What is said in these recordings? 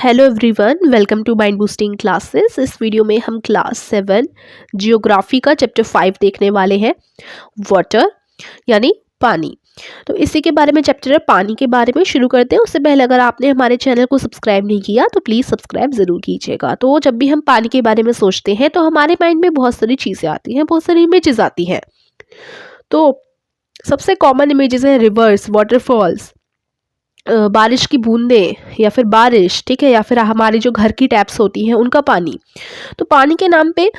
Hello everyone, welcome to mind boosting classes. इस video में हम क्लास 7 जियोग्राफी का चैप्टर 5 देखने वाले हैं, वाटर यानी पानी। तो इसी के बारे में चैप्टर है, पानी के बारे में शुरू करते हैं। उससे पहले अगर आपने हमारे चैनल को सब्सक्राइब नहीं किया तो प्लीज़ सब्सक्राइब ज़रूर कीजिएगा। तो जब भी हम पानी के बारे में सोचते हैं तो हमारे माइंड में बहुत सारी चीज़ें आती हैं, बहुत सारी इमेजेस आती हैं। तो सबसे कॉमन इमेजेस हैं रिवर्स, वाटरफॉल्स, बारिश की बूंदें या फिर बारिश, ठीक है, या फिर हमारी जो घर की टैप्स होती हैं उनका पानी। तो पानी के नाम पे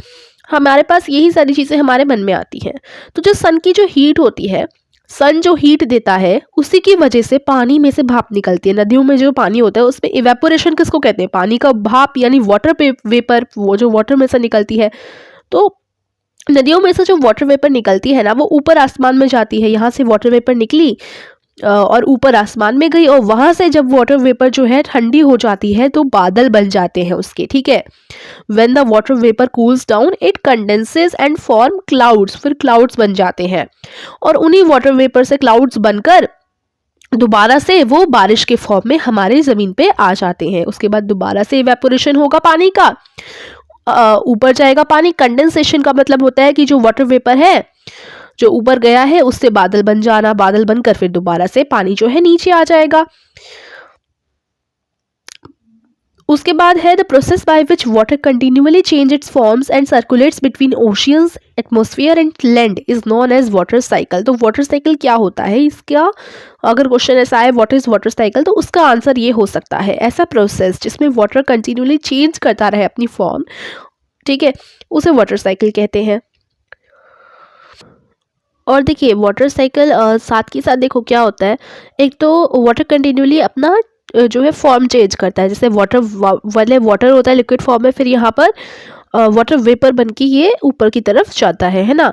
हमारे पास यही सारी चीज़ें हमारे मन में आती हैं। तो जो सन की जो हीट होती है, सन जो हीट देता है उसी की वजह से पानी में से भाप निकलती है। नदियों में जो पानी होता है उसमें इवेपोरेशन किसको कहते हैं? पानी का भाप यानी वाटर वेपर, वो जो वाटर में से निकलती है। तो नदियों में से जो वाटर वेपर निकलती है ना, वो ऊपर आसमान में जाती है। यहाँ से वाटर वेपर निकली और ऊपर आसमान में गई, और वहां से जब वाटर वेपर जो है ठंडी हो जाती है तो बादल बन जाते हैं उसके, ठीक है। When the water vapour cools down it condenses and form clouds, फिर क्लाउड्स बन जाते हैं, और उन्हीं वाटर वेपर से क्लाउड्स बनकर दोबारा से वो बारिश के फॉर्म में हमारे जमीन पे आ जाते हैं। उसके बाद दोबारा से इवेपोरेशन होगा पानी का, ऊपर जाएगा पानी। कंडेंसेशन का मतलब होता है कि जो वाटर वेपर है जो ऊपर गया है उससे बादल बन जाना, बादल बनकर फिर दोबारा से पानी जो है नीचे आ जाएगा। उसके बाद है the process by which water continuously change its forms and circulates between oceans, atmosphere and land is known as water cycle. तो वाटर साइकिल क्या होता है? इसका अगर क्वेश्चन ऐसा है व्हाट इज वाटर साइकिल, तो उसका आंसर ये हो सकता है ऐसा प्रोसेस जिसमें वाटर कंटिन्यूअली चेंज करता रहे अपनी फॉर्म, ठीक है, उसे वाटर साइकिल कहते हैं। और देखिए वाटर साइकिल साथ के साथ देखो क्या होता है, एक तो वाटर कंटिन्यूअली अपना जो है फॉर्म चेंज करता है। जैसे वाटर वाले वाटर होता है लिक्विड फॉर्म में, फिर यहाँ पर वाटर वेपर बन के ये ऊपर की तरफ जाता है ना।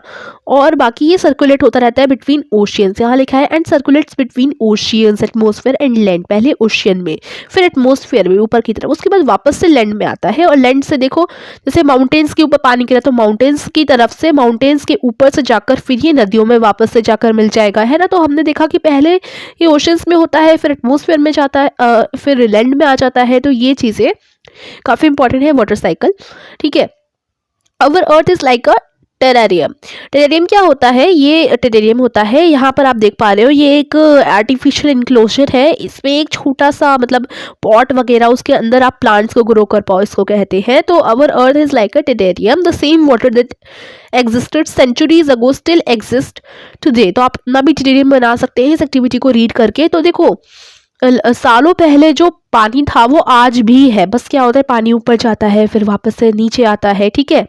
और बाकी ये सर्कुलेट होता रहता है बिटवीन ओशियंस, यहाँ लिखा है and circulates between oceans, atmosphere and land. पहले ओशियन में, फिर एटमॉस्फेयर में ऊपर की तरफ, उसके बाद वापस से लैंड में आता है। और लैंड से देखो जैसे माउंटेन्स के ऊपर पानी गिरा तो माउंटेन्स की तरफ से, माउंटेन्स के ऊपर से जाकर फिर ये नदियों में वापस से जाकर मिल जाएगा, है ना। तो हमने देखा कि पहले ये ओशियंस में होता है, फिर एटमॉस्फेयर में जाता है, फिर लैंड में आ जाता है। तो ये चीज़ें काफ़ी इंपॉर्टेंट है वाटर साइकिल, ठीक है। Our earth is like a terrarium. Terrarium क्या होता है? ये टेरेरियम होता है, यहाँ पर आप देख पा रहे हो, ये एक आर्टिफिशियल इनक्लोजर है। इसमें एक छोटा सा मतलब पॉट वगैरह, उसके अंदर आप प्लांट्स को ग्रो कर पाओ, इसको कहते हैं। तो our earth is like a terrarium, the same water that existed centuries ago still exist today. तो आप अपना भी टेरेरियम बना सकते हैं इस एक्टिविटी को रीड करके। तो देखो सालों पहले जो पानी था वो आज भी है, बस क्या होता है पानी ऊपर जाता है फिर वापस से नीचे आता है, ठीक है।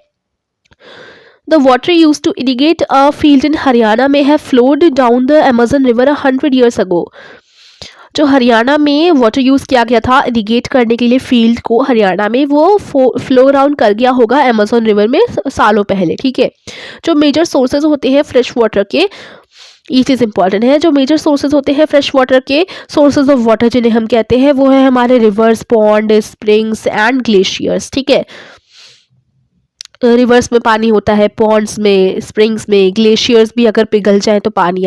The water used to irrigate a field in Haryana may have flowed down the Amazon River 100 years ago. जो हरियाणा में वाटर यूज़ किया गया था इरिगेट करने के लिए फील्ड को, हरियाणा में वो फ्लो डाउन कर गया होगा अमेजोन रिवर में सालों पहले, ठीक है। जो मेजर सोर्सेज होते हैं फ्रेश वाटर के, ये चीज़ इंपॉर्टेंट है, जो मेजर सोर्सेज होते हैं फ्रेश वाटर के, सोर्सेज ऑफ वाटर जिन्हें हम कहते हैं, वो है हमारे reverse, pond, springs and glaciers, ठीक है। रिवर्स में पानी होता है, पॉन्ड्स में, स्प्रिंग्स में, ग्लेशियर्स भी अगर पिघल जाए तो पानी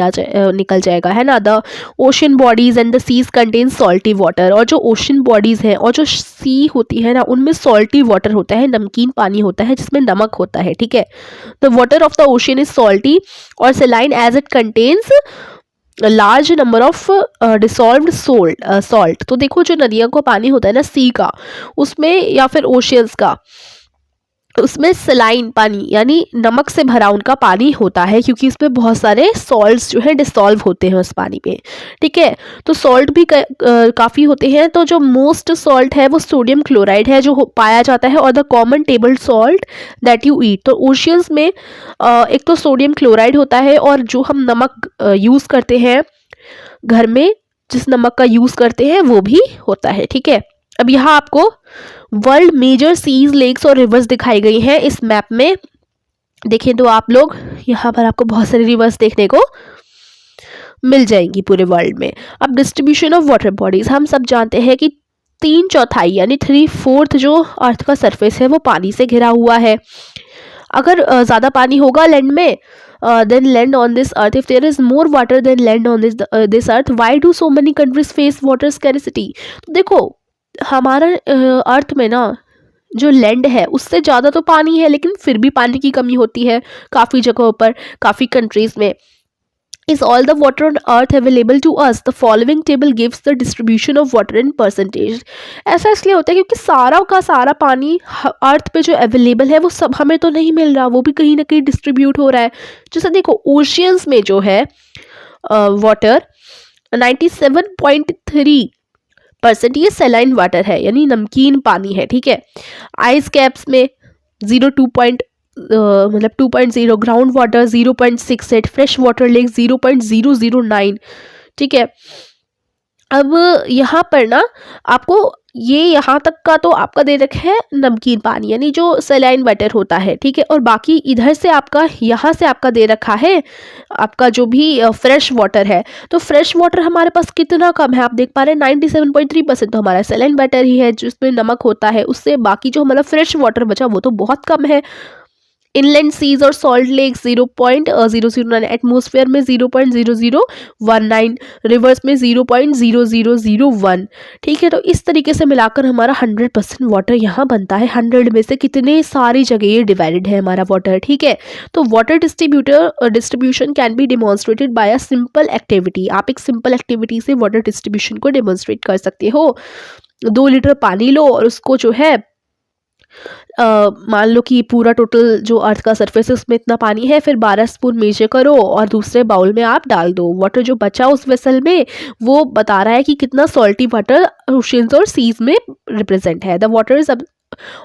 निकल जाएगा, है ना। The ocean bodies and the seas contain salty water. और जो ओशन बॉडीज हैं और जो सी होती है ना, उनमें सॉल्टी वाटर होता है, नमकीन पानी होता है जिसमें नमक होता है, ठीक है। The water of the ocean is salty और saline as it contains large number of dissolved salt. तो देखो जो नदियों का पानी होता है ना, सी का, उसमें या फिर ओशियंस का, उसमें सलाइन पानी यानी नमक से भरा उनका पानी होता है, क्योंकि इसमें बहुत सारे सॉल्ट्स जो है डिसॉल्व होते हैं उस पानी में, ठीक है। तो सॉल्ट भी काफ़ी होते हैं। तो जो मोस्ट सॉल्ट है वो सोडियम क्लोराइड है जो पाया जाता है, और the common table salt that you eat. तो ओशियंस में एक तो सोडियम क्लोराइड होता है, और जो हम नमक यूज़ करते हैं घर में, जिस नमक का यूज़ करते हैं वो भी होता है, ठीक है। अब यहाँ आपको वर्ल्ड मेजर सीज, लेक्स और रिवर्स दिखाई गई हैं इस मैप में। देखें तो आप लोग यहाँ पर आपको बहुत सारी रिवर्स देखने को मिल जाएंगी पूरे वर्ल्ड में। अब डिस्ट्रीब्यूशन ऑफ वाटर बॉडीज, हम सब जानते हैं कि 3/4 यानी 3/4 जो अर्थ का सरफेस है वो पानी से घिरा हुआ है। अगर ज़्यादा पानी होगा लैंड में, then land on this earth, if there is more water than land on this earth, why do so many countries face water scarcity? तो देखो हमारा अर्थ में ना जो लैंड है उससे ज़्यादा तो पानी है, लेकिन फिर भी पानी की कमी होती है काफ़ी जगहों पर, काफ़ी कंट्रीज़ में। Is all the water on earth available to us? The following table gives the distribution of water in percentage. ऐसा इसलिए होता है क्योंकि सारा का सारा पानी अर्थ पे जो अवेलेबल है वो सब हमें तो नहीं मिल रहा, वो भी कहीं ना कहीं डिस्ट्रीब्यूट हो रहा है। जैसे देखो ओशियंस में जो है वाटर 97.3% ये सेलाइन वाटर है, यानी नमकीन पानी है, ठीक है। आइस कैप्स में 2.0, ground water 0.68, fresh water lake 0.009, ठीक है। अब यहाँ पर ना आपको ये यहाँ तक का तो आपका दे रखा है नमकीन पानी, यानी जो सलाइन वाटर होता है, ठीक है। और बाकी इधर से आपका यहाँ से आपका दे रखा है आपका जो भी फ्रेश वाटर है। तो फ्रेश वाटर हमारे पास कितना कम है, आप देख पा रहे हैं 97.3% तो हमारा सलाइन वाटर ही है जिसमें नमक होता है, उससे बाकी जो हमारा फ्रेश वाटर बचा वो तो बहुत कम है। इनलैंड सीज और सॉल्ट लेक 0.009, एटमोसफेयर में 0.0019, रिवर्स में 0.0001, ठीक है। तो इस तरीके से मिलाकर हमारा 100% वाटर यहाँ बनता है। 100 में से कितने सारी जगह ये डिवाइडेड है हमारा वाटर, ठीक है। तो water distribution can be demonstrated by a simple activity. आप एक सिंपल एक्टिविटी से वाटर डिस्ट्रीब्यूशन को डिमॉन्स्ट्रेट कर सकते हो। 2 लीटर पानी लो और उसको जो है मान लो कि पूरा टोटल जो अर्थ का सरफेस है उसमें इतना पानी है, फिर 12 स्पून मेजर करो और दूसरे बाउल में आप डाल दो। वाटर जो बचा उस वेसल में वो बता रहा है कि कितना सॉल्टी वाटर ओशियंस और सीज में रिप्रेजेंट है। The water is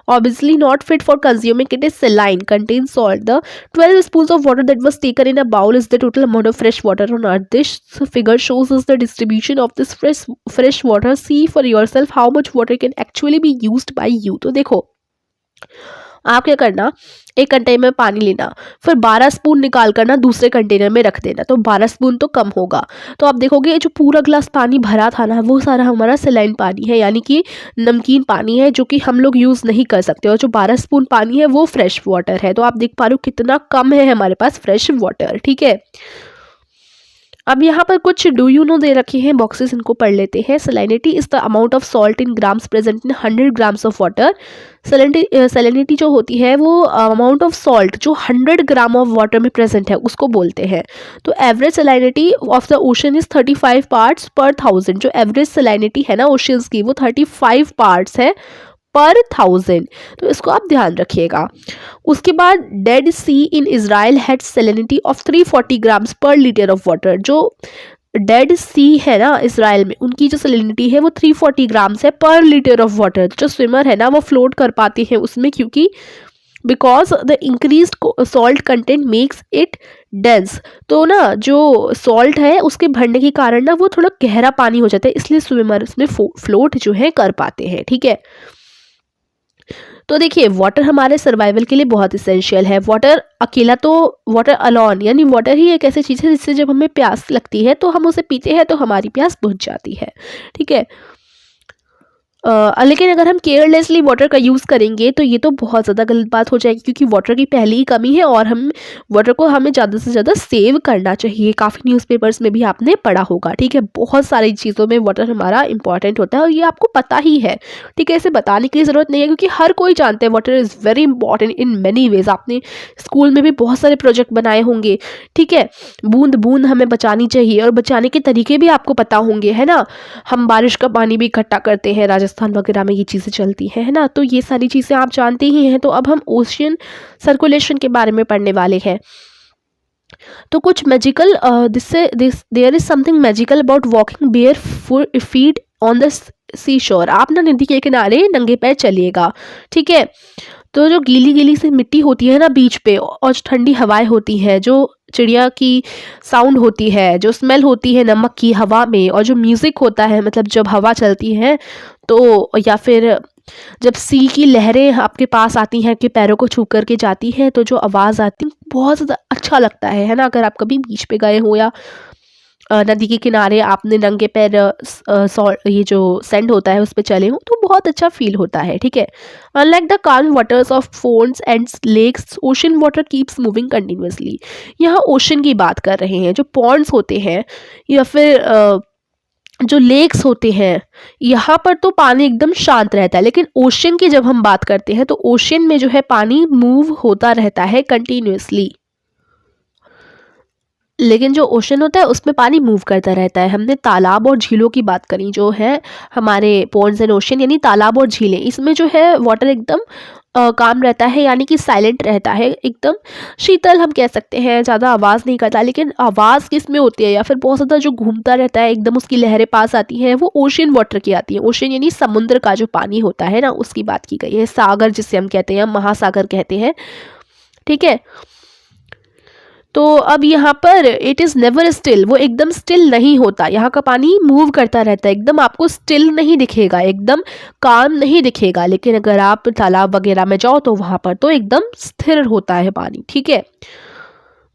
obviously not fit for consuming, it is saline, contains salt. The 12 spoons of water that was taken in a bowl is the total amount of fresh water on earth. This figure shows us the distribution of this fresh water. See for yourself how much water can actually be used by you. तो देखो आप क्या करना, एक container में पानी लेना, फिर 12 स्पून निकाल कर ना दूसरे कंटेनर में रख देना, तो 12 स्पून तो कम होगा। तो आप देखोगे जो पूरा ग्लास पानी भरा था ना वो सारा हमारा सलाइन पानी है, यानी कि नमकीन पानी है जो कि हम लोग यूज़ नहीं कर सकते। और जो 12 स्पून पानी है वो फ्रेश वाटर है। तो आप देख पा रहे हो कितना कम है हमारे पास फ्रेश वाटर, ठीक है। अब यहाँ पर कुछ डू यू नो दे रखे हैं बॉक्सेस, इनको पढ़ लेते हैं। Salinity is the amount of salt in grams present in 100 grams of water. Salinity जो होती है वो अमाउंट ऑफ सॉल्ट जो 100 ग्राम ऑफ वाटर में प्रेजेंट है उसको बोलते हैं। तो average salinity of the ocean is 35 parts per 1000। जो एवरेज सैलिनिटी है ना ओशियंस की वो 35 पार्ट्स है पर 1000, तो इसको आप ध्यान रखिएगा। उसके बाद Dead Sea in Israel had salinity of 340 grams per litre of water. जो डेड सी है ना इसराइल में उनकी जो सैलिनिटी है वो 340 ग्राम्स है पर लीटर ऑफ वाटर। जो स्विमर है ना वो फ्लोट कर पाते हैं उसमें, क्योंकि because the increase salt content makes it dense. तो ना जो सॉल्ट है उसके भरने के कारण ना वो थोड़ा गहरा पानी हो जाता है, इसलिए स्विमर उसमें फ्लोट जो है कर पाते हैं, ठीक है। तो देखिए वाटर हमारे सर्वाइवल के लिए बहुत इसेंशियल है। वाटर अकेला तो वाटर अलोन यानी वाटर ही एक ऐसी चीज़ है जिससे जब हमें प्यास लगती है तो हम उसे पीते हैं तो हमारी प्यास बुझ जाती है, ठीक है। लेकिन अगर हम केयरलेसली वाटर का यूज़ करेंगे तो ये तो बहुत ज़्यादा गलत बात हो जाएगी, क्योंकि वाटर की पहले ही कमी है और हम वाटर को हमें ज़्यादा से ज़्यादा सेव करना चाहिए। काफ़ी न्यूज़पेपर्स में भी आपने पढ़ा होगा, ठीक है। बहुत सारी चीज़ों में वाटर हमारा इंपॉर्टेंट होता है और ये आपको पता ही है, ठीक है। इसे बताने की ज़रूरत नहीं है क्योंकि हर कोई जानते हैं water is very important in many ways. आपने स्कूल में भी बहुत सारे प्रोजेक्ट बनाए होंगे, ठीक है। बूंद बूंद हमें बचानी चाहिए और बचाने के तरीके भी आपको पता होंगे, है ना। हम बारिश का पानी भी इकट्ठा करते हैं, राजस्थान वगैरह में ये चीज़ें चलती हैं, है ना। तो ये सारी चीज़ें आप जानते ही हैं। तो अब हम ओशियन सर्कुलेशन के बारे में पढ़ने वाले हैं। तो कुछ magical there is something magical about walking bare feet on the sea shore. आप ना नदी के किनारे नंगे पैर चलिएगा, ठीक है। तो जो गीली गीली सी मिट्टी होती है ना बीच पे और ठंडी हवाएं होती हैं, जो चिड़िया की साउंड होती है, जो स्मेल होती है नमक की हवा में, और जो म्यूज़िक होता है मतलब जब हवा चलती है तो, या फिर जब सी की लहरें आपके पास आती हैं, आपके पैरों को छू करके जाती हैं, तो जो आवाज़ आती है बहुत ज़्यादा अच्छा लगता है ना। अगर आप कभी बीच पे गए हो या नदी के किनारे आपने नंगे पैर ये जो सैंड होता है उस पर चले हो तो बहुत अच्छा फील होता है, ठीक है। Unlike the calm waters of ponds and lakes, ocean water keeps moving continuously. यहाँ ओशन की बात कर रहे हैं। जो पॉन्ड्स होते हैं या फिर जो लेक्स होते हैं, यहाँ पर तो पानी एकदम शांत रहता है, लेकिन ओशन की जब हम बात करते हैं तो ओशन में जो है पानी मूव होता रहता है कंटिन्यूअसली। लेकिन जो ओशन होता है उसमें पानी मूव करता रहता है। हमने तालाब और झीलों की बात करी, जो है हमारे पोन्ड्स एंड ओशन यानी तालाब और झीलें, इसमें जो है वाटर एकदम काम रहता है, यानी कि साइलेंट रहता है, एकदम शीतल हम कह सकते हैं, ज़्यादा आवाज़ नहीं करता। लेकिन आवाज़ किस में होती है या फिर बहुत ज़्यादा जो घूमता रहता है, एकदम उसकी लहरें पास आती हैं, वो ओशन वाटर की आती है। ओशन यानी समुद्र का जो पानी होता है ना, उसकी बात की गई है। सागर जिसे हम कहते हैं, महासागर कहते हैं, ठीक है। तो अब यहाँ पर इट इज़ नेवर स्टिल, वो एकदम स्टिल नहीं होता, यहाँ का पानी मूव करता रहता है, एकदम आपको स्टिल नहीं दिखेगा, एकदम काम नहीं दिखेगा। लेकिन अगर आप तालाब वगैरह में जाओ तो वहाँ पर तो एकदम स्थिर होता है पानी, ठीक है।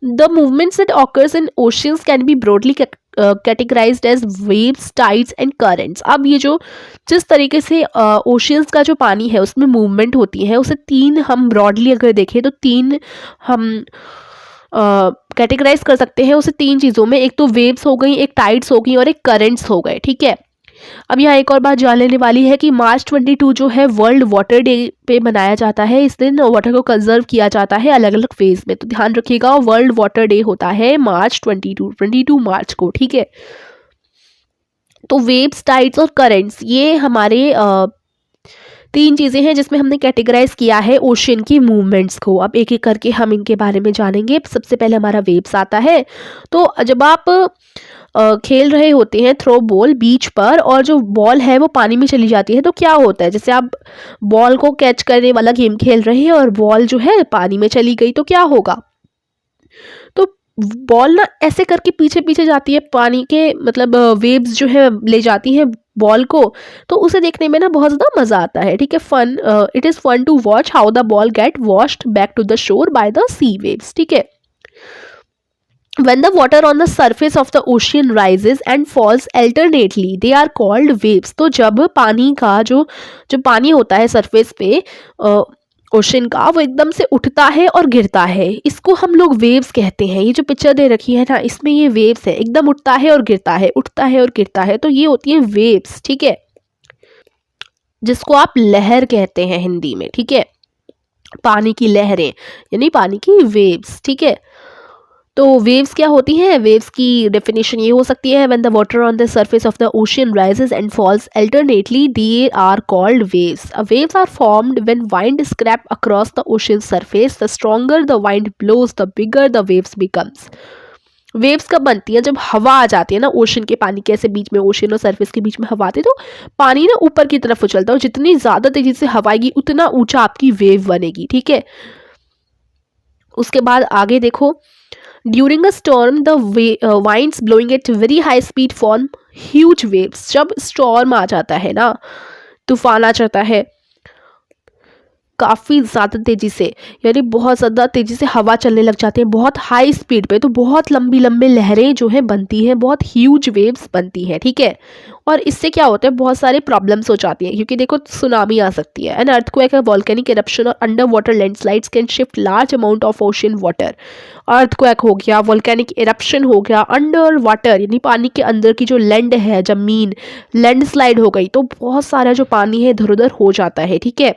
The movements that occurs in oceans can be broadly categorised as waves, tides and currents. अब ये जो जिस तरीके से ओशियंस का जो पानी है उसमें मूवमेंट होती है, उसे तीन हम ब्रॉडली अगर देखें तो तीन हम कैटेगराइज कर सकते हैं उसे तीन चीज़ों में। एक तो वेव्स हो गई, एक टाइड्स हो गई और एक करेंट्स हो गए, ठीक है। अब यहाँ एक और बात जान लेने वाली है कि मार्च 22 जो है वर्ल्ड वाटर डे पे मनाया जाता है। इस दिन वाटर को कंजर्व किया जाता है अलग अलग फेज में, तो ध्यान रखिएगा वर्ल्ड वाटर डे होता है मार्च 22 मार्च को, ठीक है। तो वेव्स, टाइड्स और करेंट्स ये हमारे तीन चीज़ें हैं जिसमें हमने कैटेगराइज किया है ओशन की मूवमेंट्स को। अब एक एक करके हम इनके बारे में जानेंगे। सबसे पहले हमारा वेव्स आता है। तो जब आप खेल रहे होते हैं थ्रो बॉल बीच पर और जो बॉल है वो पानी में चली जाती है, तो क्या होता है, जैसे आप बॉल को कैच करने वाला गेम खेल रहे हैं और बॉल जो है पानी में चली गई, तो क्या होगा, तो बॉल ना ऐसे करके पीछे पीछे जाती है पानी के, मतलब वेव्स जो है ले जाती हैं बॉल को, तो उसे देखने में ना बहुत ज़्यादा मज़ा आता है, ठीक है। Fun, it is fun to watch how the ball get washed back to the shore by the sea waves, ठीक है। When the water on the surface of the ocean rises and falls alternately, they are called waves. तो जब पानी का जो पानी होता है सरफेस पे ओशन का, वो एकदम से उठता है और गिरता है, इसको हम लोग वेव्स कहते हैं। ये जो पिक्चर दे रखी है ना, इसमें ये वेव्स है, एकदम उठता है और गिरता है, उठता है और गिरता है, तो ये होती है वेव्स, ठीक है, जिसको आप लहर कहते हैं हिंदी में, ठीक है। पानी की लहरें यानी पानी की वेव्स, ठीक है। तो वेव्स क्या होती हैं, वेव्स की डेफिनेशन ये हो सकती है, when the water on the surface of the ocean rises and falls alternately they are called waves. Waves are formed when wind scrape across the ocean surface, the stronger the wind blows the bigger the waves becomes. Waves कब बनती है, जब हवा आ जाती है ना ocean के पानी के ऐसे बीच में, ओशन और सरफेस के बीच में हवा आती है, तो पानी ना ऊपर की तरफ उछलता है, और जितनी ज़्यादा तेजी से हवा आएगी उतना ऊंचा आपकी वेव बनेगी, ठीक है। उसके बाद आगे देखो, during a storm the winds blowing at very high speed form huge waves। जब स्टॉर्म आ जाता है ना, तूफान आ जाता है काफ़ी ज़्यादा तेज़ी से, यानी बहुत ज़्यादा तेज़ी से हवा चलने लग जाती है बहुत हाई स्पीड पे, तो बहुत लंबी लंबी लहरें जो हैं बनती हैं, बहुत ह्यूज वेव्स बनती हैं, ठीक है। और इससे क्या होता है, बहुत सारे प्रॉब्लम्स हो जाती हैं, क्योंकि देखो सुनामी आ सकती है, एन अर्थक्वेक, वॉल्केनिक इरप्शन और under water landslides can shift large amount of ocean water. Earthquake हो गया, वॉल्केनिक इरप्शन हो गया, अंडर वाटर यानी पानी के अंदर की जो लैंड है, ज़मीन, लैंडस्लाइड हो गई, तो बहुत सारा जो पानी है इधर उधर हो जाता है, ठीक है।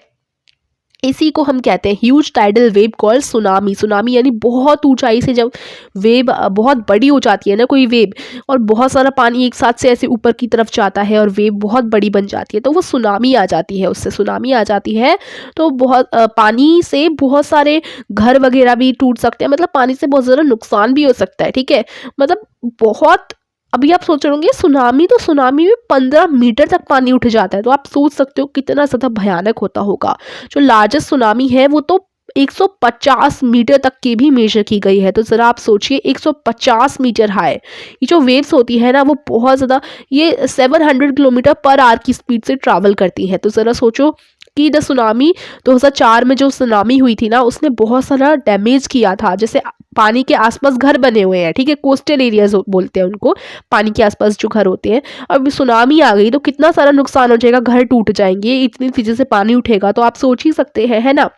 इसी को हम कहते हैं huge tidal wave called tsunami. Tsunami यानी बहुत ऊंचाई से जब वेव बहुत बड़ी हो जाती है ना कोई वेव, और बहुत सारा पानी एक साथ से ऐसे ऊपर की तरफ जाता है और वेव बहुत बड़ी बन जाती है, तो वो सुनामी आ जाती है, उससे सुनामी आ जाती है। तो बहुत पानी से बहुत सारे घर वगैरह भी टूट सकते हैं, मतलब पानी से बहुत ज़्यादा नुकसान भी हो सकता है, ठीक है। मतलब बहुत, अभी आप सोच रहे होंगे सुनामी, तो सुनामी में 15 मीटर तक पानी उठ जाता है, तो आप सोच सकते हो कितना ज़्यादा भयानक होता होगा। जो लार्जेस्ट सुनामी है वो तो 150 मीटर तक की भी मेजर की गई है, तो ज़रा आप सोचिए 150 मीटर हाई, ये जो वेव्स होती है ना वो बहुत ज़्यादा, ये 700 किलोमीटर पर आवर की स्पीड से ट्रैवल करती है। तो ज़रा सोचो कि द सुनामी 2004 में जो सुनामी हुई थी ना, उसने बहुत सारा डैमेज किया था, जैसे पानी के आसपास घर बने हुए हैं, ठीक है, कोस्टल एरियाज बोलते हैं उनको, पानी के आसपास जो घर होते हैं। अब सुनामी आ गई तो कितना सारा नुकसान हो जाएगा, घर टूट जाएंगे, इतनी तेजी से पानी उठेगा, तो आप सोच ही सकते हैं, है ना।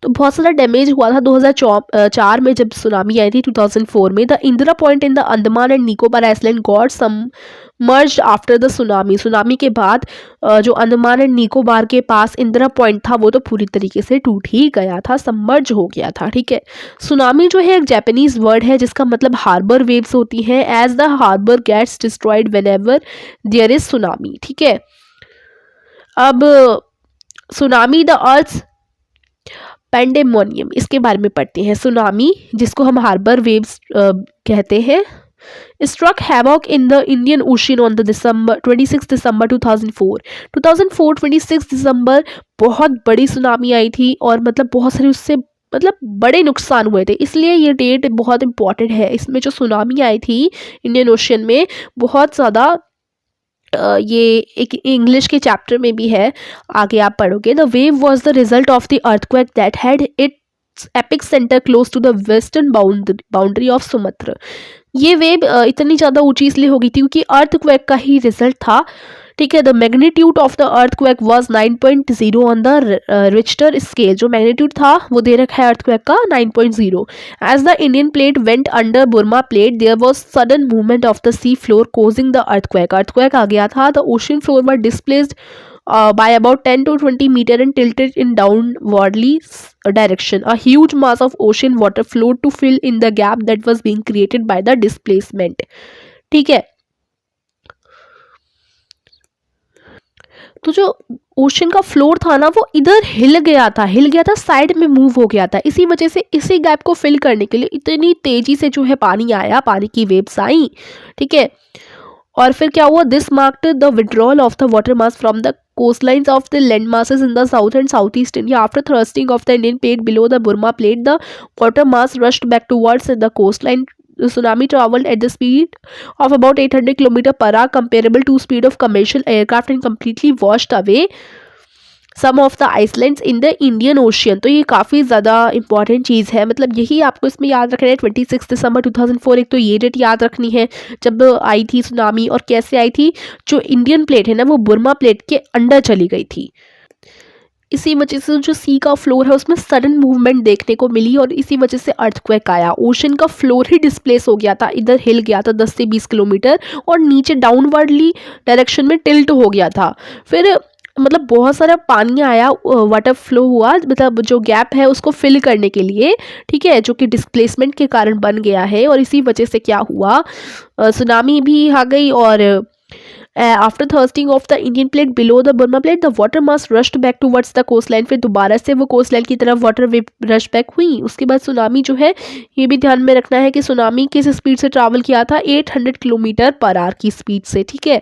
तो बहुत सारा डैमेज हुआ था 2004 में जब सुनामी आई थी 2004 में। The Indira Point in the Andaman and Nicobar island got submerged after the tsunami. Tsunami के बाद जो अंडमान एंड निकोबार के पास इंदिरा पॉइंट था वो तो पूरी तरीके से टूट ही गया था, सबमर्ज हो गया था। ठीक है, सुनामी जो है एक जापानीज वर्ड है जिसका मतलब हार्बर वेव्स होती हैं। As the harbour gets destroyed whenever there is tsunami. ठीक है, अब सुनामी द अर्थ पैंडेमोनियम, इसके बारे में पढ़ते हैं। सुनामी जिसको हम हार्बर वेव्स कहते हैं, struck havoc in the Indian Ocean on the 26 दिसंबर 2004। 26 दिसंबर बहुत बड़ी सुनामी आई थी और मतलब बहुत सारे उससे मतलब बड़े नुकसान हुए थे, इसलिए ये डेट बहुत इंपॉर्टेंट है। इसमें जो सुनामी आई थी इंडियन ओशन में बहुत ज़्यादा ये एक इंग्लिश के चैप्टर में भी है, आगे आप पढ़ोगे। The wave was the result of the earthquake that had its epicentre close to the western boundary of Sumatra. ये वेव इतनी ज़्यादा ऊंची इसलिए हो गई थी क्योंकि अर्थक्वेक का ही रिजल्ट था। ठीक है, the magnitude of the earthquake was 9.0 on the Richter scale. जो मैग्नीट्यूड था वो दे रखा है अर्थक्वेक का 9.0। As the Indian plate went under Burma plate there was sudden movement of the sea floor causing the earthquake. Earthquake आ गया था, the ocean floor were displaced by about 10 to 20 meter and tilted in downwardly direction. A huge mass of ocean water flowed to fill in the gap that was being created by the displacement. ठीक है, तो जो ocean का floor था ना वो इधर हिल गया था, साइड में मूव हो गया था। इसी वजह से इसी गैप को फिल करने के लिए इतनी तेजी से जो है पानी आया, पानी की वेव्स आई। ठीक है, और फिर क्या हुआ, this marked the withdrawal of the water mass from the coastlines of the land masses in the south and southeast India. After thrusting of the Indian plate below the Burma plate, the water mass rushed back towards the coastline. The tsunami traveled at the speed of about 800 km per hour, comparable to speed of commercial aircraft, and completely washed away some of the islands in the Indian Ocean. तो ये काफ़ी ज़्यादा important चीज़ है, मतलब यही आपको इसमें याद रखना है। 26 दिसंबर 2004 एक तो ये डेट याद रखनी है जब आई थी सुनामी, और कैसे आई थी, जो इंडियन प्लेट है ना वो बुर्मा प्लेट के अंडर चली गई थी। इसी वजह से जो सी का फ्लोर है उसमें सडन मूवमेंट देखने को मिली और इसी वजह से अर्थक्वेक आया। ओशन का फ्लोर ही डिस्प्लेस हो गया था, इधर हिल गया था 10 से 20 किलोमीटर और नीचे डाउनवर्डली डायरेक्शन में टिल्ट हो गया था। फिर मतलब बहुत सारा पानी आया, वाटर फ्लो हुआ, मतलब जो गैप है उसको फिल करने के लिए। ठीक है, जो कि डिस्प्लेसमेंट के कारण बन गया है और इसी वजह से क्या हुआ, सुनामी भी आ गई। और after thrusting of the Indian plate below the Burma plate, the water mass rushed back towards the coast line. फिर दोबारा से वो कोस्ट लाइन की तरफ वाटर वेव रश बैक हुई। उसके बाद सुनामी जो है, ये भी ध्यान में रखना है कि सुनामी किस स्पीड से ट्रैवल किया था, 800 किलोमीटर पर आवर की स्पीड से। ठीक है,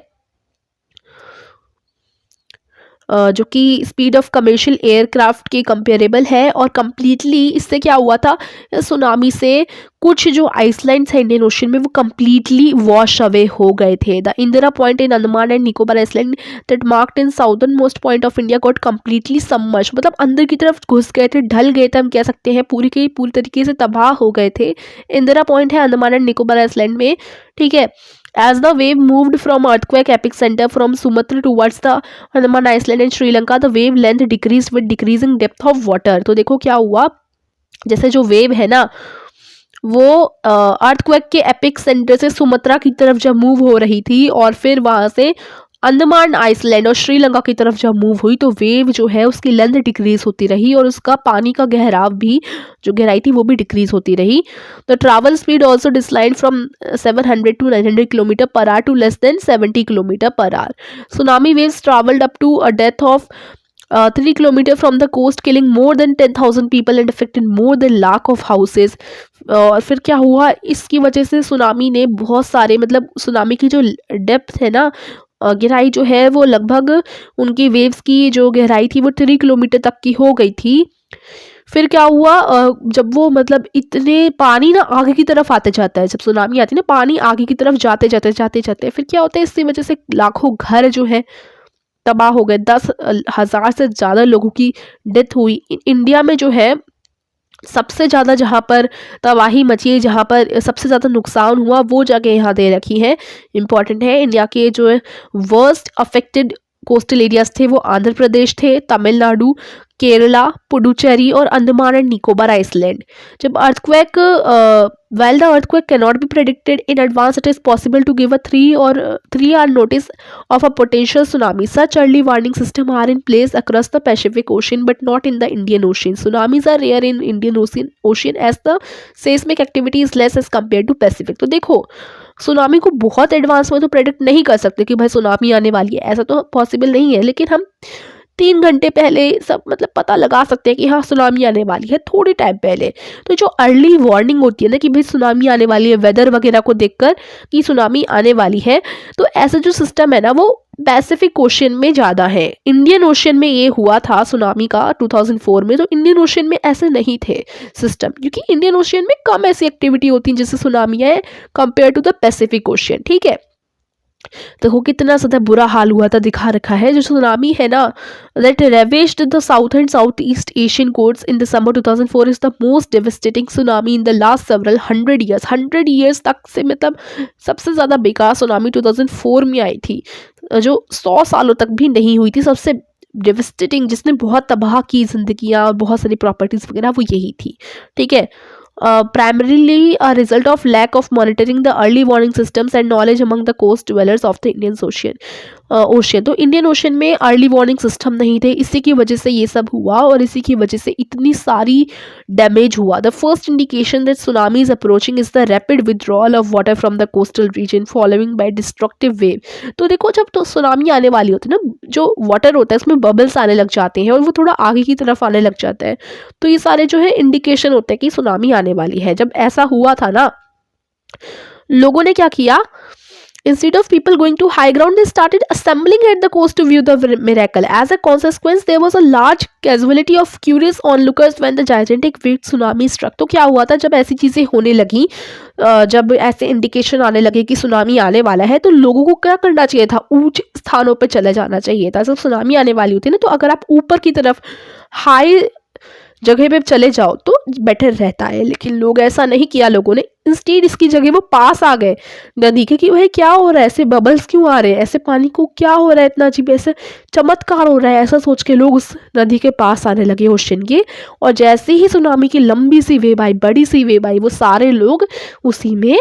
जो कि स्पीड ऑफ कमर्शियल एयरक्राफ्ट के कंपेरेबल है। और कम्प्लीटली इससे क्या हुआ था, सुनामी से कुछ जो आइसलैंड्स है इंडियन ओशन में वो कम्प्लीटली वॉश अवे हो गए थे। The Indira Point in Andaman and Nicobar island that marked in southern most point of India got completely submerged, मतलब अंदर की तरफ घुस गए थे, ढल गए थे, हम कह सकते हैं पूरी के पूरी तरीके से तबाह हो गए थे। इंदिरा पॉइंट है अंडमान एंड निकोबार आइसलैंड में। ठीक है, as the wave moved from earthquake epicenter from Sumatra towards the Andaman Island and Sri Lanka, the wave length decreased with decreasing depth of water। तो देखो क्या हुआ, जैसे जो वेव है ना वो अर्थक्वेक के एपिक सेंटर से सुमत्रा की तरफ जब मूव हो रही थी और फिर वहाँ से अंडमान आइसलैंड और श्रीलंका की तरफ जब मूव हुई तो वेव जो है उसकी लेंथ डिक्रीज होती रही और उसका पानी का गहराव भी, जो गहराई थी वो भी डिक्रीज होती रही। The travel speed also declined from 700 to 900 kilometre per hour to less than 70 kilometre per hour. Tsunami waves travelled up to a depth of 3 kilometre from the coast, killing more than 10,000 people and affected more than lakh of houses. और फिर क्या हुआ, इसकी वजह से tsunami ने बहुत सारे, मतलब सुनामी की जो डेप्थ है ना, गहराई जो है वो लगभग उनकी वेव्स की जो गहराई थी वो 3 किलोमीटर तक की हो गई थी। फिर क्या हुआ, जब वो मतलब इतने पानी ना आगे की तरफ आते जाता है, जब सुनामी आती है ना पानी आगे की तरफ जाते जाते फिर क्या होता है, इसकी वजह से लाखों घर जो है तबाह हो गए, 10,000 से ज़्यादा लोगों की डेथ हुई। इंडिया में जो है सबसे ज़्यादा जहाँ पर तबाही मची, जहाँ पर सबसे ज़्यादा नुकसान हुआ वो जगह यहाँ दे रखी है, इम्पॉर्टेंट है। इंडिया के जो वर्स्ट अफेक्टेड कोस्टल एरियाज थे वो आंध्र प्रदेश थे, तमिलनाडु, केरला, पुडुचेरी और अंडमान एंड निकोबार आइसलैंड। जब earthquake while the earthquake cannot be predicted in advance, it is possible to give a 3 hour notice of a potential tsunami. Such early warning systems are in place across the Pacific Ocean but not in the Indian Ocean. Tsunamis are rare in Indian Ocean as the seismic activity is less as compared to Pacific. तो देखो tsunami को बहुत advance में तो predict नहीं कर सकते कि भाई सुनामी आने वाली है, ऐसा तो पॉसिबल नहीं है, लेकिन हम 3 घंटे पहले सब मतलब पता लगा सकते हैं कि हाँ सुनामी आने वाली है थोड़ी टाइम पहले। तो जो अर्ली वार्निंग होती है ना कि भाई सुनामी आने वाली है, वेदर वगैरह को देखकर कि सुनामी आने वाली है, तो ऐसा जो सिस्टम है ना वो पैसिफिक ओशन में ज़्यादा है। इंडियन ओशन में ये हुआ था सुनामी का 2004 में, तो इंडियन ओशन में ऐसे नहीं थे सिस्टम, क्योंकि इंडियन ओशन में कम ऐसी एक्टिविटी होती है जैसे सुनामी है compare to the Pacific Ocean. ठीक है, देखो कितना ज़्यादा बुरा हाल हुआ था, दिखा रखा है। जो सुनामी है ना that ravaged the south and south east Asian coasts in December 2004 is the most devastating tsunami in the last several 100 years तक से, मतलब सबसे ज़्यादा बेकार सुनामी 2004 में आई थी, जो 100 सालों तक भी नहीं हुई थी। सबसे डेविस्टेटिंग जिसने बहुत तबाह की जिंदगियाँ और बहुत सारी प्रॉपर्टीज़ वगैरह, वो यही थी। ठीक है, primarily a result of lack of monitoring the early warning systems and knowledge among the coast dwellers of the Indian Ocean. तो इंडियन ओशन में अर्ली वार्निंग सिस्टम नहीं थे, इसी की वजह से ये सब हुआ और इसी की वजह से इतनी सारी डैमेज हुआ। The first indication that tsunami is approaching is the rapid withdrawal of water from the coastal region following bye destructive wave. तो देखो जब तो सुनामी आने वाली होती है ना, जो वाटर होता है उसमें बबल्स आने लग जाते हैं और वो थोड़ा आगे की तरफ आने लग जाता है, तो ये सारे जो है इंडिकेशन होते हैं कि सुनामी आने वाली है। जब ऐसा हुआ था ना, लोगों ने क्या किया, instead of people going to high ground, they started assembling at the coast to view the miracle. As a consequence, there was a large casualty of curious onlookers when the gigantic wave tsunami struck. तो क्या हुआ था, जब ऐसी चीज़ें होने लगी, जब ऐसे इंडिकेशन आने लगे कि सुनामी आने वाला है, तो लोगों को क्या करना चाहिए था, ऊंचे स्थानों पर चले जाना चाहिए था। जब सुनामी आने वाली होती है ना, तो अगर आप ऊपर की तरफ हाई जगह पे चले जाओ तो बेटर रहता है, लेकिन लोग ऐसा नहीं किया। लोगों ने इंस्टेड इसकी जगह वो पास आ गए नदी के कि भाई क्या हो रहा है, ऐसे बबल्स क्यों आ रहे हैं, ऐसे पानी को क्या हो रहा है, इतना अजीब ऐसे चमत्कार हो रहा है, ऐसा सोच के लोग उस नदी के पास आने लगे ओशन के। और जैसे ही सुनामी की लंबी सी वेव आई, बड़ी सी वेव आई, वो सारे लोग उसी में,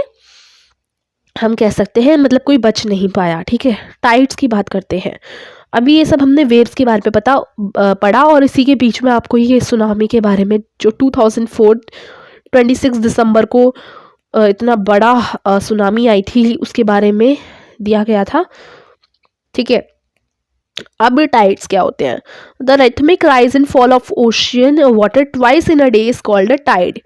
हम कह सकते हैं मतलब कोई बच नहीं पाया। ठीक है, टाइड्स की बात करते हैं। अभी ये सब हमने वेव्स के बारे में पढ़ा, और इसी के बीच में आपको ये सुनामी के बारे में जो 2004 26 दिसंबर को इतना बड़ा सुनामी आई थी उसके बारे में दिया गया था। ठीक है, अब टाइड्स क्या होते हैं, the rhythmic rise and fall of ocean water twice in a day is called a tide.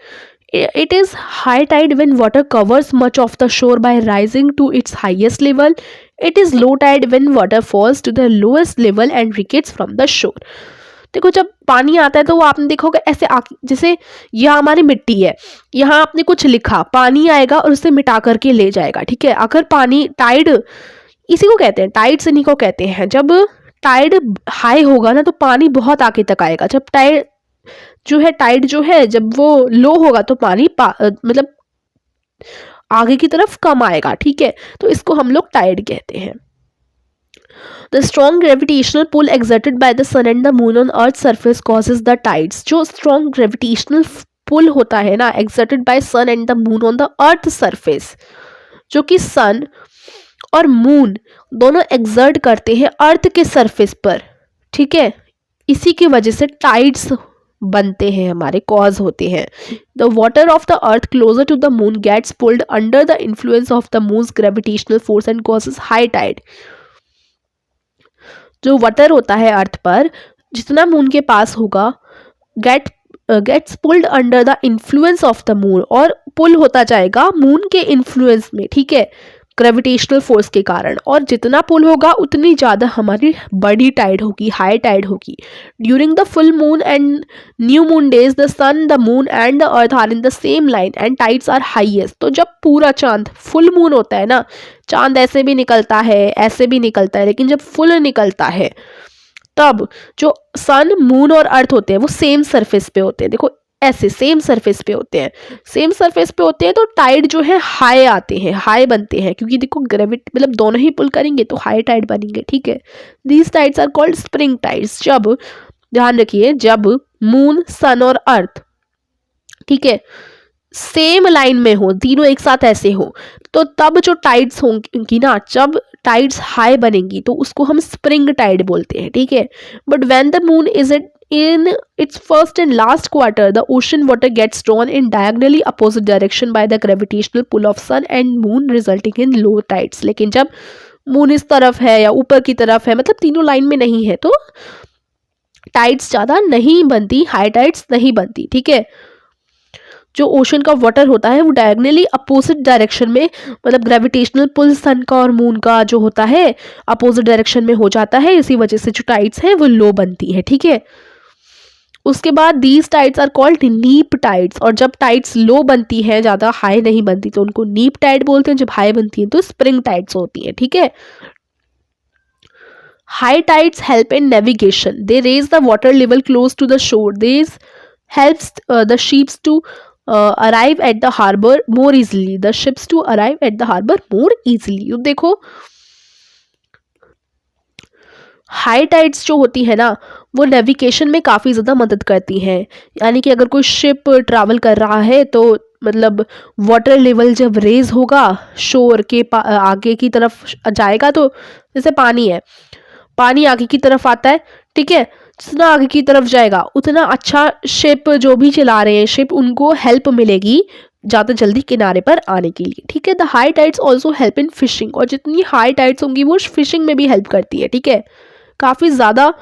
It is high tide when water covers much of the shore by rising to its highest level. It is low tide when water falls to the lowest level and retreats from the shore. देखो जब पानी आता है तो वो आपने देखा होगा ऐसे जैसे यह हमारी मिट्टी है, यहाँ आपने कुछ लिखा, पानी आएगा और उसे मिटा करके ले जाएगा। ठीक है, अगर पानी टाइड, इसी को कहते हैं टाइड्स, इन्हीं को कहते हैं। जब टाइड हाई होगा ना तो पानी बहुत आगे तक आएगा। जब टाइड जो है जब वो लो होगा तो पानी मतलब आगे की तरफ कम आएगा। ठीक है, तो इसको हम लोग टाइड कहते हैं। The strong gravitational pull exerted by the sun and the moon on Earth's surface causes the tides. जो strong gravitational pull होता है ना exerted by sun and the moon on the Earth's surface, जो कि sun और moon दोनों exert करते हैं अर्थ के सरफेस पर। ठीक है, इसी की वजह से टाइड्स बनते हैं, हमारे कॉज होते हैं। The water of the earth closer to the moon gets pulled under the influence of the moon's gravitational force and causes high tide. जो वाटर होता है अर्थ पर, जितना मून के पास होगा, gets pulled under the influence of the moon, और pull होता जाएगा मून के इन्फ्लुएंस में। ठीक है, ग्रेविटेशनल फोर्स के कारण, और जितना पुल होगा उतनी ज़्यादा हमारी बड़ी टाइड होगी, हाई टाइड होगी। During the full moon and new moon days the sun, the moon and the earth are in the same line and tides are highest. तो जब पूरा चांद, फुल मून होता है ना, चांद ऐसे भी निकलता है ऐसे भी निकलता है, लेकिन जब फुल निकलता है तब जो सन, मून और अर्थ होते हैं वो सेम सरफेस पे होते हैं। देखो ऐसे सेम सरफेस पे होते हैं, सेम सरफेस पे होते हैं, तो टाइड जो है हाई आते हैं, हाई बनते हैं, क्योंकि देखो ग्रेविटी मतलब दोनों ही पुल करेंगे तो हाई टाइड बनेंगे। ठीक है, these tides are called spring tides. जब ध्यान रखिए, जब मून, सन और अर्थ, ठीक है, सेम लाइन में हो, तीनों एक साथ ऐसे हो, तो तब जो टाइड्स होंगी ना, जब टाइड्स हाई बनेंगी तो उसको हम स्प्रिंग टाइड बोलते हैं, ठीक है। But when the moon is in its first and last quarter, the ocean water gets drawn in diagonally opposite direction by the gravitational pull of sun and moon, resulting in low tides। लेकिन जब moon इस तरफ है या ऊपर की तरफ है, मतलब तीनों लाइन में नहीं है, तो टाइड्स ज़्यादा नहीं बनती, हाई टाइड्स नहीं बनती, ठीक है। जो ओशन का वाटर होता है वो डायगनली अपोजिट डायरेक्शन में, मतलब ग्रेविटेशनल पुल सन का और मून का जो होता है अपोजिट डायरेक्शन में हो जाता है, इसी वजह से जो टाइड्स हैं वो लो बनती है, ठीक है। उसके बाद दीज टाइड्स आर कॉल्ड नीप टाइड्स, और जब टाइड्स लो बनती है, ज़्यादा हाई नहीं बनती, तो उनको नीप टाइड बोलते हैं। जब हाई बनती है तो स्प्रिंग टाइड्स होती हैं, ठीक है। High tides help in navigation, they raise the water level close to the shore, this helps the ships to arrive at the harbor more easily, the ships to arrive at the harbor more easily। तो देखो high tides जो होती है ना, वो navigation में काफ़ी ज़्यादा मदद करती हैं। यानी कि अगर कोई शिप ट्रैवल कर रहा है तो मतलब वाटर लेवल जब रेज होगा, शोर के आगे की तरफ जाएगा, तो जैसे पानी है, पानी आगे की तरफ आता है, ठीक है, जितना आगे की तरफ जाएगा उतना अच्छा शिप जो भी चला रहे हैं शिप, उनको हेल्प मिलेगी ज़्यादा जल्दी किनारे पर आने के लिए, ठीक है। The high tides also help in fishing, और जितनी हाई टाइड्स होंगी वो फिशिंग में भी हेल्प करती है, ठीक है। काफ़ी ज़्यादा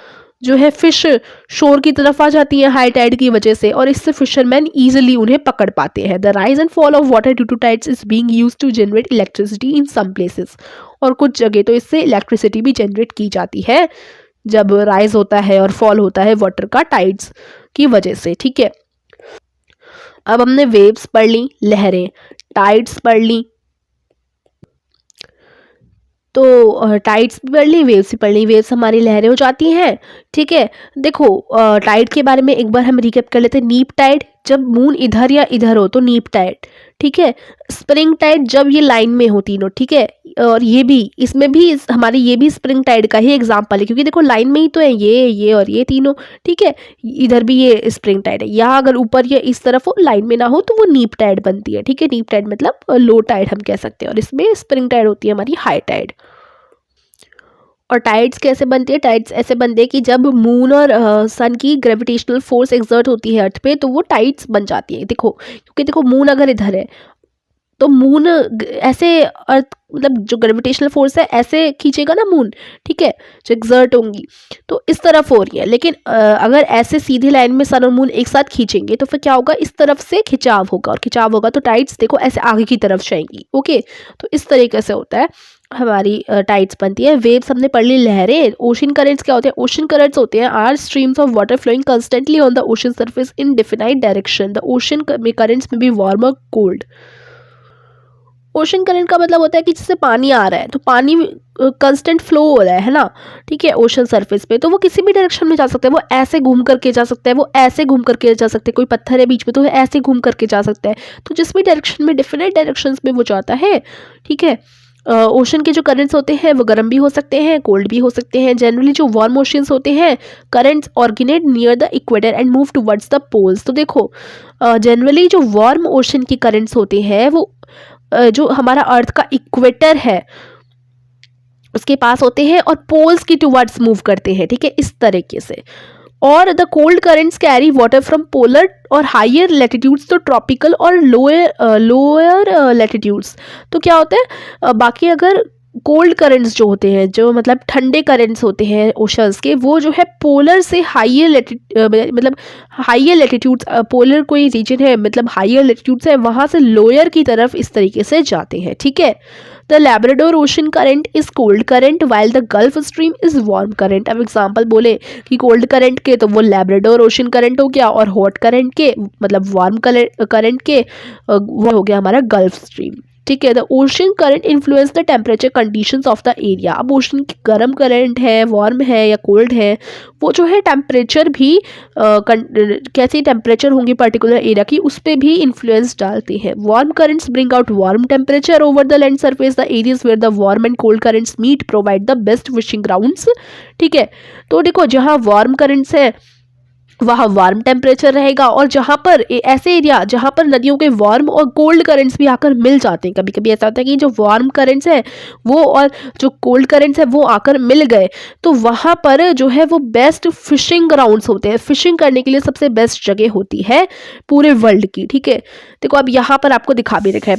जो है फिश शोर की तरफ आ जाती हैं हाई टाइड की वजह से, और इससे फिशरमैन ईजिली उन्हें पकड़ पाते हैं। The rise and fall of water due to tides is being used to generate electricity in some places, और कुछ जगह तो इससे इलेक्ट्रिसिटी भी जनरेट की जाती है जब राइज होता है और फॉल होता है वाटर का टाइड्स की वजह से, ठीक है। अब हमने वेव्स पढ़ ली, लहरें, टाइड्स पढ़ ली, तो टाइड्स भी पढ़ ली, वेव्स भी पढ़ ली। वेव्स हमारी लहरें हो जाती हैं, ठीक है। देखो टाइड के बारे में एक बार हम रिकैप कर लेते हैं। नीप टाइड, जब मून इधर या इधर हो तो नीप टाइड, ठीक है। स्प्रिंग टाइड, जब ये लाइन में हो तीनों, ठीक है। और ये भी, इसमें भी हमारी ये भी स्प्रिंग टाइड का ही एग्जाम्पल है, क्योंकि देखो लाइन में ही तो है ये और ये तीनों, ठीक है। इधर भी ये स्प्रिंग टाइड है, यहाँ अगर ऊपर या इस तरफ हो, लाइन में ना हो, तो वो नीप टाइड बनती है, ठीक है। नीप टाइड मतलब लो टाइड हम कह सकते हैं, और इसमें स्प्रिंग टाइड होती है हमारी हाई टाइड। और टाइड्स कैसे बनती है? टाइड्स ऐसे बनते हैं कि जब मून और सन की ग्रेविटेशनल फोर्स एक्सर्ट होती है अर्थ पे, तो वो टाइड्स बन जाती है। देखो, क्योंकि देखो मून अगर इधर है तो मून ऐसे अर्थ, मतलब जो ग्रेविटेशनल फोर्स है ऐसे खींचेगा ना मून, ठीक है, जो एक्सर्ट होंगी, तो इस तरफ हो रही है। लेकिन अगर ऐसे सीधी लाइन में सन और मून एक साथ खींचेंगे तो फिर क्या होगा, इस तरफ से खिंचाव होगा, और खिंचाव होगा तो टाइड्स देखो ऐसे आगे की तरफ जाएंगी, ओके। तो इस तरीके से होता है हमारी टाइड्स बनती है। वेव्स हमने पढ़ ली। लहरें, ओशन करेंट्स क्या होते हैं? ओशन करेंट्स होते हैं are streams of water flowing constantly on the ocean surface in definite direction. The ocean में करेंट्स में बी वार्म और कोल्ड। ओशन करंट का मतलब होता है कि जैसे पानी आ रहा है तो पानी कंस्टेंट फ्लो हो रहा है ना, ठीक है, ओशन सरफेस पे, तो वो किसी भी डायरेक्शन में जा सकता है। वो ऐसे घूम करके जा सकता है, वो ऐसे घूम करके जा सकते हैं, कोई पत्थर है बीच में तो ऐसे घूम करके जा सकता है। तो जिस भी डायरेक्शन में, डिफरेंट डायरेक्शंस में वो जाता है, ठीक है। ओशन के जो करंट्स होते हैं वो गर्म भी हो सकते हैं, कोल्ड भी हो सकते हैं। जनरली जो वार्म ओशंस होते हैं, currents originate near the equator and move towards the poles. तो देखो जनरली जो वार्म ओशन की करंट्स होते हैं वो जो हमारा अर्थ का इक्वेटर है उसके पास होते हैं और पोल्स की टुवर्ड्स मूव करते हैं, ठीक है, इस तरीके से। और the cold currents carry water from polar और हायर लैटिट्यूड्स तो ट्रॉपिकल और लोअर लैटिट्यूड्स। तो क्या होता है, बाकी अगर कोल्ड करेंट्स जो होते हैं, जो मतलब ठंडे करेंट्स होते हैं ओशंस के, वो जो है पोलर से हायर मतलब हायर लैटिट्यूड्स, पोलर कोई रीजन है मतलब हायर लैटिट्यूड्स है, वहाँ से लोअर की तरफ इस तरीके से जाते हैं, ठीक है। The Labrador ocean current is cold current while the gulf stream is warm current. अब एग्जांपल बोले कि कोल्ड करंट के तो वो लैब्राडोर ओशन करंट हो गया, और हॉट करंट के मतलब वार्म करंट के वो हो गया हमारा गल्फ स्ट्रीम, ठीक है। The ocean current influence the temperature conditions of the area. अब ओशन की गर्म करंट है, वार्म है या कोल्ड है, वो जो है टेम्परेचर भी कैसी टेम्परेचर होंगी पर्टिकुलर एरिया की, उस पर भी इन्फ्लुएंस डालते हैं। Warm currents bring out warm temperature over the land surface. The areas where the warm and cold currents meet provide the best fishing grounds, ठीक है। तो देखो जहाँ वार्म करंट्स हैं वहाँ वार्म टेम्परेचर रहेगा, और जहाँ पर ऐसे एरिया जहाँ पर नदियों के वार्म और कोल्ड करंट्स भी आकर मिल जाते हैं, कभी कभी ऐसा होता है कि जो वार्म करंट्स है वो और जो कोल्ड करंट्स है वो आकर मिल गए, तो वहाँ पर जो है वो बेस्ट फिशिंग ग्राउंड्स होते हैं, फिशिंग करने के लिए सबसे बेस्ट जगह होती है पूरे वर्ल्ड की। ठीक है, देखो अब यहाँ पर आपको दिखा भी रखा है,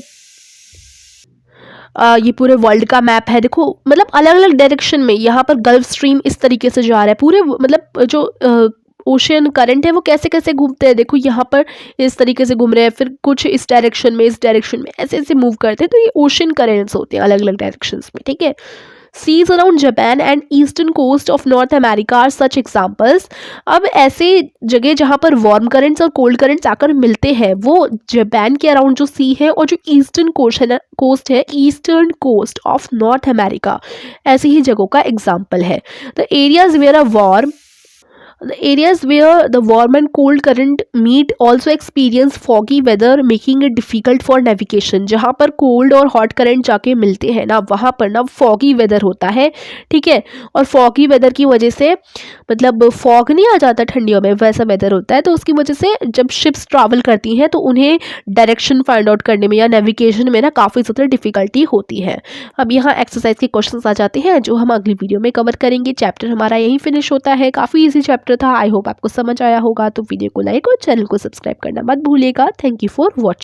ये पूरे वर्ल्ड का मैप है। देखो मतलब अलग अलग डायरेक्शन में यहाँ पर गल्फ स्ट्रीम इस तरीके से जा रहा है, पूरे मतलब जो ओशियन करंट है वो कैसे कैसे घूमते हैं, देखो यहाँ पर इस तरीके से घूम रहे हैं, फिर कुछ इस डायरेक्शन में, इस डायरेक्शन में, ऐसे ऐसे मूव करते हैं, तो ये ओशियन करेंट्स होते हैं अलग अलग डायरेक्शंस में। ठीक है, seas around Japan and eastern coast of North America are such examples. अब ऐसे जगह जहाँ पर वार्म करंट्स और कोल्ड करंट्स आकर मिलते हैं वो जापान के अराउंड जो सी है, और जो ईस्टर्न कोस्ट है, eastern coast of North America, ऐसी ही जगहों का एग्जाम्पल है। The areas where a warm The areas where the warm and cold current meet also experience foggy weather, making it difficult for navigation. जहाँ पर cold और hot current जाके मिलते हैं ना, वहाँ पर ना फॉगी वेदर होता है। ठीक है, और फॉगी वेदर की वजह से, मतलब फॉग नहीं आ जाता ठंडियों में, वैसा वेदर होता है, तो उसकी वजह से जब शिप्स ट्रैवल करती हैं तो उन्हें डायरेक्शन फाइंड आउट करने में या नेविगेशन में ना काफ़ी ज़्यादा डिफिकल्टी होती है। अब यहाँ एक्सरसाइज के क्वेश्चंस आ जाते हैं जो हम अगली वीडियो में कवर करेंगे। चैप्टर हमारा यहीं फिनिश होता है, काफ़ी इजी चैप्टर था। आई होप आपको समझ आया होगा, तो वीडियो को लाइक और चैनल को सब्सक्राइब करना मत भूलिएगा। Thank you for watching.